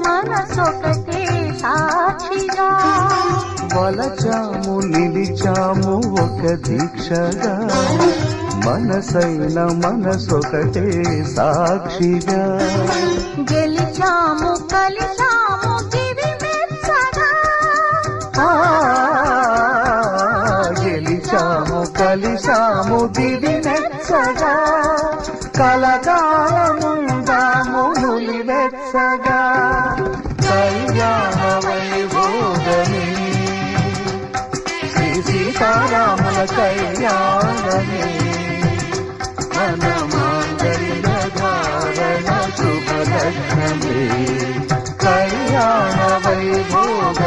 మనసొకటే సాక్షిగా వలచాము నిలిచాము ఒక దీక్షగా మనసైన మనసొకటే సాక్షిగా గెలిచాము కలిసాము దివి మెచ్చగా గెలిచాము కలిసాము దివి మెచ్చగా కలకాలముందాము నులివెచ్చగా కళ్యాణ వైభోగమే శ్రీ సీతారాముల కళ్యాణమే మన మాంగళ్య ధారణ శుభలగ్నమే కళ్యాణ వైభోగ